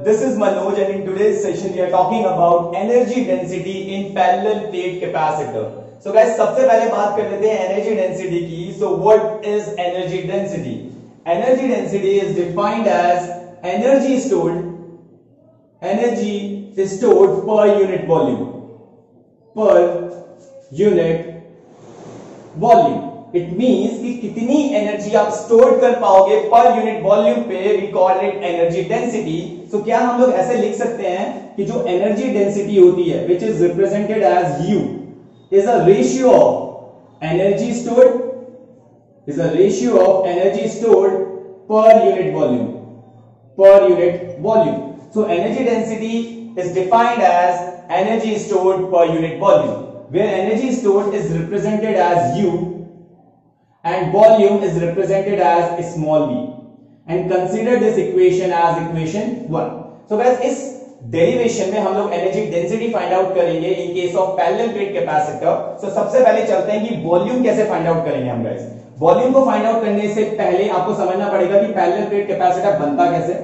This is Manoj and in today's session we are talking about energy density in parallel plate capacitor. So guys, सबसे पहले बात कर लेते हैं energy density की. So what is energy density? Energy density is defined as energy stored per unit volume. Per unit volume. It means कि कितनी energy आप स्टोर कर पाओगे पर यूनिट वॉल्यूम पे. We call it energy density. So क्या हम लोग ऐसे लिख सकते हैं कि जो एनर्जी डेंसिटी होती है which is represented as U is a ratio of energy stored per unit volume. So energy density is defined as energy stored per unit volume, where energy stored is represented as U and volume is represented as small v, and consider this equation as equation 1. So guys, इस derivation में हम लोग energy density find out करेंगे in case of parallel plate capacitor. So सबसे पहले चलते हैं कि वॉल्यूम कैसे फाइंड आउट करेंगे हम गाइस. वॉल्यूम को फाइंड आउट करने से पहले आपको समझना पड़ेगा कि पैरेलल प्लेट कैपेसिटर बनता कैसे.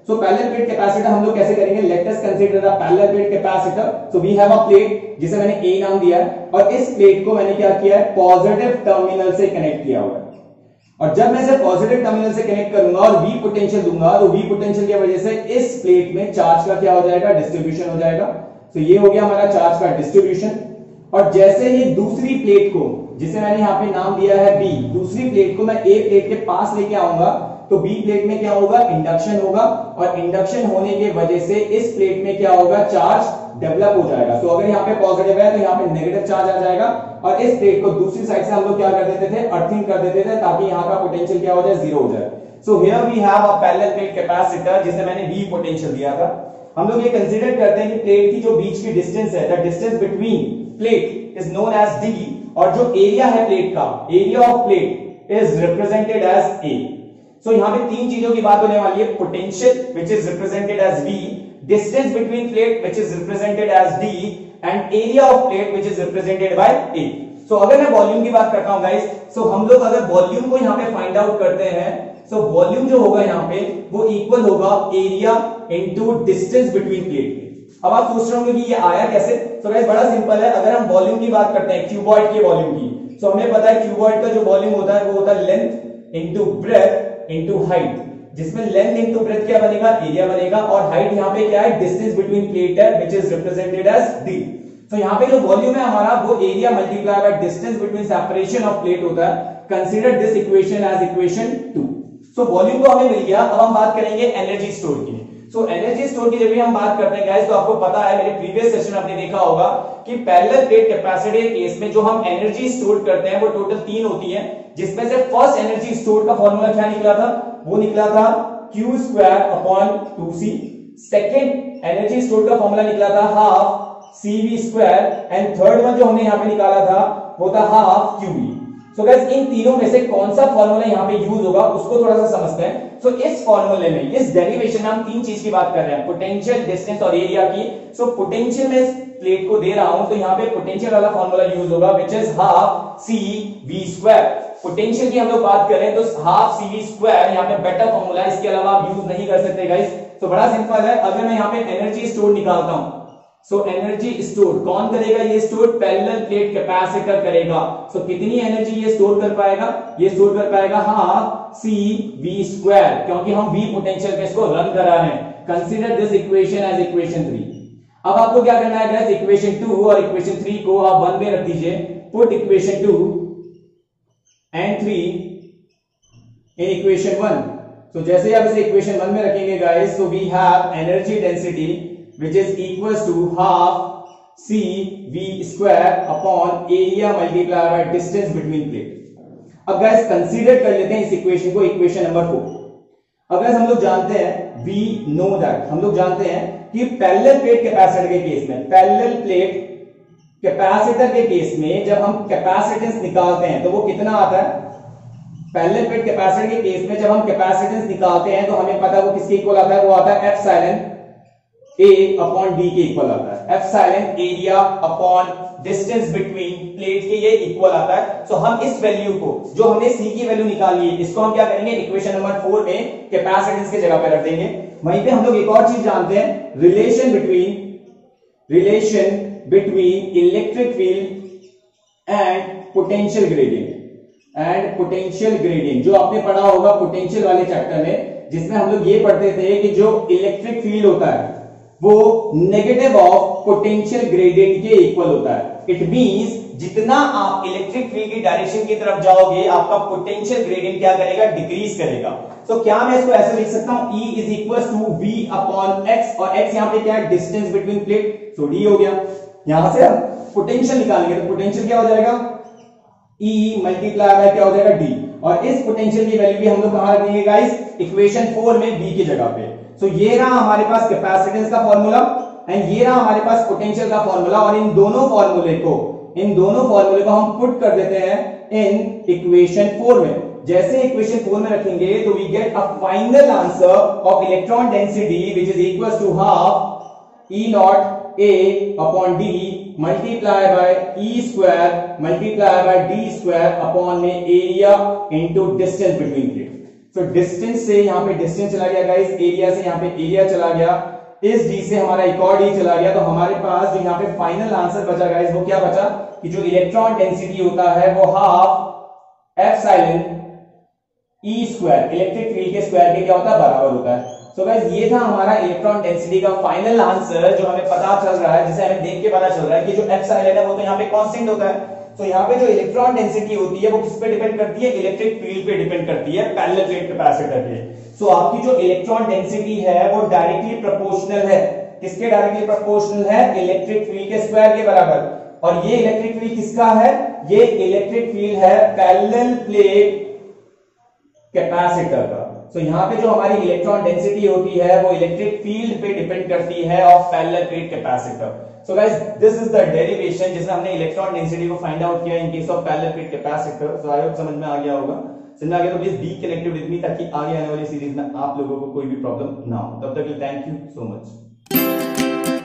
सो पैरेलल प्लेट कैपेसिटर हम लोग कैसे करेंगे. Let us consider the parallel plate capacitor. So we have a plate जिसे मैंने ए नाम दिया है और इस प्लेट को मैंने क्या किया है, पॉजिटिव टर्मिनल से कनेक्ट किया हुआ है. और जब मैं इसे पॉजिटिव टर्मिनल से कनेक्ट करूंगा और V पोटेंशियल दूंगा तो V पोटेंशियल की वजह से इस प्लेट में चार्ज का क्या हो जाएगा, डिस्ट्रीब्यूशन हो जाएगा. तो ये हो गया हमारा चार्ज का डिस्ट्रीब्यूशन. और जैसे ही दूसरी प्लेट को, जिसे मैंने यहाँ पे नाम दिया है B, दूसरी प्लेट को मैं A प्लेट के पास लेके आऊंगा तो B प्लेट में क्या होगा, इंडक्शन होगा. और इंडक्शन होने की वजह से इस प्लेट में क्या होगा, चार्ज डेवलप हो जाएगा. तो अगर यहाँ पे पॉजिटिव है तो यहाँ पे नेगेटिव चार्ज आ जाएगा और इस प्लेट को दूसरी साइड से हम लोग क्या कर देते थे, अर्थिंग कर देते थे ताकि यहाँ का पोटेंशियल क्या हो जाए, जीरो हो जाए. So here we have a parallel plate capacitor जिसे मैंने V पोटेंशियल दिया था. हम लोग ये कंसीडर करते हैं कि प्लेट की जो बीच की डिस्टेंस है, the distance between plate is known as D, और जो एरिया है प्लेट का, area of plate is represented as A. सो यहाँ पे तीन चीजों की बात होने वाली है. Potential which is represented as V, distance between plate which is represented as D, and area of plate which is represented by A. So अगर मैं वॉल्यूम की बात करता हूं गाइस, so हम लोग अगर वॉल्यूम को यहाँ पे फाइंड आउट करते हैं, so वॉल्यूम जो होगा यहाँ पे वो इक्वल होगा area into distance between plate. अब आप सोच रहे होंगे कि ये आया कैसे. so गाइस बड़ा सिंपल है. अगर हम वॉल्यूम की बात करते हैं, क्यूबॉइड के वॉल्यूम की, so हमें पता है क्यूबॉइड का जो वॉल्यूम होता है वो होता है length into breadth into height, जिसमें लेंथ इनटू ब्रेथ क्या बनेगा, एरिया बनेगा. और हाइट यहाँ पे क्या है, डिस्टेंस बिटवीन प्लेट है which is represented as D. तो यहाँ पे जो वॉल्यूम है हमारा वो area multiply by distance between separation of plate होता है. Consider this equation as equation 2. सो वॉल्यूम को हमें मिल गया. अब हम बात करेंगे एनर्जी स्टोर की. सो एनर्जी स्टोर की जब भी हम बात करते हैं गाइस, तो आपको पता है, मेरे प्रीवियस सेशन में आपने देखा होगा कि पैरेलल प्लेट कैपेसिटर के केस में जो हम एनर्जी स्टोर करते हैं वो टोटल 3 होती है, जिसमें से फर्स्ट एनर्जी स्टोर का फॉर्मूला क्या निकला था, वो निकला था Q²/2C. सेकेंड एनर्जी स्टोर का फॉर्मूला निकला था half CV², and third one जो हमने यहाँ पे निकाला था वो था half QE. So guys in तीनों में से कौन सा फॉर्मूला यहाँ पे यूज होगा उसको थोड़ा सा समझते हैं. सो इस फॉर्मूले में, इस डेरिवेशन में हम 3 चीज की बात कर रहे हैं, पोटेंशियल, डिस्टेंस और एरिया की. सो पोटेंशियल में प्लेट को दे रहा हूं तो यहाँ पे पोटेंशियल वाला फॉर्मूला यूज होगा which is half CV². Potential की हम लोग बात करें तो हाफ CV² यहाँ पे बेटर फॉर्मूला है, इसके अलावा आप यूज नहीं कर सकते गाइस. तो बड़ा सिंपल है. अगर मैं यहाँ पे एनर्जी स्टोर निकालता हूं, सो एनर्जी स्टोर कौन करेगा, ये स्टोर पैरेलल प्लेट कैपेसिटर करेगा. सो कितनी एनर्जी ये स्टोर कर पाएगा, ये स्टोर कर पाएगा हाफ CV², क्योंकि हम V पोटेंशियल पे इसको रन करा रहे हैं. Consider this equation as equation 3. अब आपको क्या करना है गाइस, इक्वेशन 2 और इक्वेशन 3 को आप 1 में रख दीजिए. Put equation 2 and 3 in equation 1. So जैसे आप इसे equation 1 में रखेंगे guys, so we have energy density which is equals to half CV² upon area multiplied by distance between plate. अब guys consider कर लेते हैं इस equation को, equation number 4. अब guys हम लोग जानते हैं, we know that, हम लोग जानते हैं कि पैरेलल प्लेट कैपेसिटर के केस में, पैरेलल प्लेट कैपेसिटर के केस में जब हम कैपेसिटेंस निकालते हैं तो वो कितना आता है. पैरेलल प्लेट कैपेसिटर के केस में जब हम कैपेसिटेंस निकालते हैं तो हमें पता है वो किसके इक्वल आता है, वो आता है एप्सिलॉन A अपॉन D के इक्वल आता है. Epsilon area upon distance between plate के ये इक्वल आता है। सो हम इस वैल्यू को, जो हमने सी की वैल्यू निकाली है, इसको हम क्या करेंगे, इक्वेशन नंबर 4 में कैपेसिटेंस की जगह पे रख देंगे। वहीं पे हम लोग एक और चीज जानते हैं, relation between electric field and potential gradient, जो आपने पढ़ा होगा पोटेंशियल वाले चैप्टर में, जिसमें हम लोग ये पढ़ते थे कि जो इलेक्ट्रिक फील्ड होता है वो नेगेटिव ऑफ पोटेंशियल ग्रेडियंट के इक्वल होता है। इट मींस जितना आप इलेक्ट्रिक फील्ड की डायरेक्शन की तरफ जाओगे, आपका पोटेंशियल ग्रेडियंट क्या करेगा, डिक्रीज करेगा। तो क्या मैं इसको ऐसे लिख सकता हूं, E is equal to V upon x, और x यहां पे क्या है, distance between plate, so D हो गया। यहां से हम पोटेंशियल निकालेंगे, तो पोटेंशियल क्या हो जाएगा, E मल्टीप्लाई बाय क्या हो जाएगा, D, और इस पोटेंशियल की वैल्यू भी हम लोग कहां रखेंगे गाइस, इक्वेशन 4 में B की जगह पे। सो ये रहा हमारे पास कैपेसिटेंस का फॉर्मूला एंड ये रहा हमारे पास पोटेंशियल का फॉर्मूला, और इन दोनों फॉर्मूले को हम पुट कर देते हैं इन इक्वेशन 4 में। जैसे इक्वेशन 4 में रखेंगे तो we get a final answer of electron density which is equal to half E naught A upon D multiply by E square multiply by D square upon में area into distance between plate. तो distance से यहां पे distance चला गया guys, area से यहां पे एरिया चला गया, इस D से हमारा एक और D चला गया, तो हमारे पास जो यहां पे फाइनल आंसर बचा गाइस, वो क्या बचा कि जो इलेक्ट्रॉन डेंसिटी होता है वो half epsilon E square, electric field के स्क्वायर के क्या होता है, बराबर होता है। सो गाइस ये था हमारा इलेक्ट्रॉन डेंसिटी का फाइनल आंसर, जो हमें पता चल रहा है, जिसे हमें देख के पता चल रहा है कि जो एप्सिलॉन है वो तो यहां पे कांस्टेंट होता है। तो यहाँ पे जो इलेक्ट्रॉन डेंसिटी होती है वो किस पे डिपेंड करती है, इलेक्ट्रिक फील्ड पे डिपेंड करती है, पैरेलल प्लेट कैपेसिटर पे। सो आपकी जो इलेक्ट्रॉन डेंसिटी है वो डायरेक्टली प्रोपोर्शनल है, किसके डायरेक्टली प्रोपोर्शनल है, इलेक्ट्रिक फील्ड के स्क्वायर के बराबर। और ये इलेक्ट्रिक फील्ड किसका है, ये इलेक्ट्रिक फील्ड है पैरेलल प्लेट कैपेसिटर का। सो यहाँ पे जो हमारी इलेक्ट्रॉन डेंसिटी होती है वो इलेक्ट्रिक फील्ड पे डिपेंड करती है of parallel plate capacitor. So guys, this is the derivation जिसमें हमने इलेक्ट्रॉन डेंसिटी को फाइंड आउट किया इन case of parallel plate capacitor. So I hope समझ में आ गया होगा। समझ में आ गया तो please be connected with me, ताकि आगे आने वाली सीरीज में आप लोगों को कोई भी प्रॉब्लम ना हो। तब तक के लिए थैंक यू सो मच।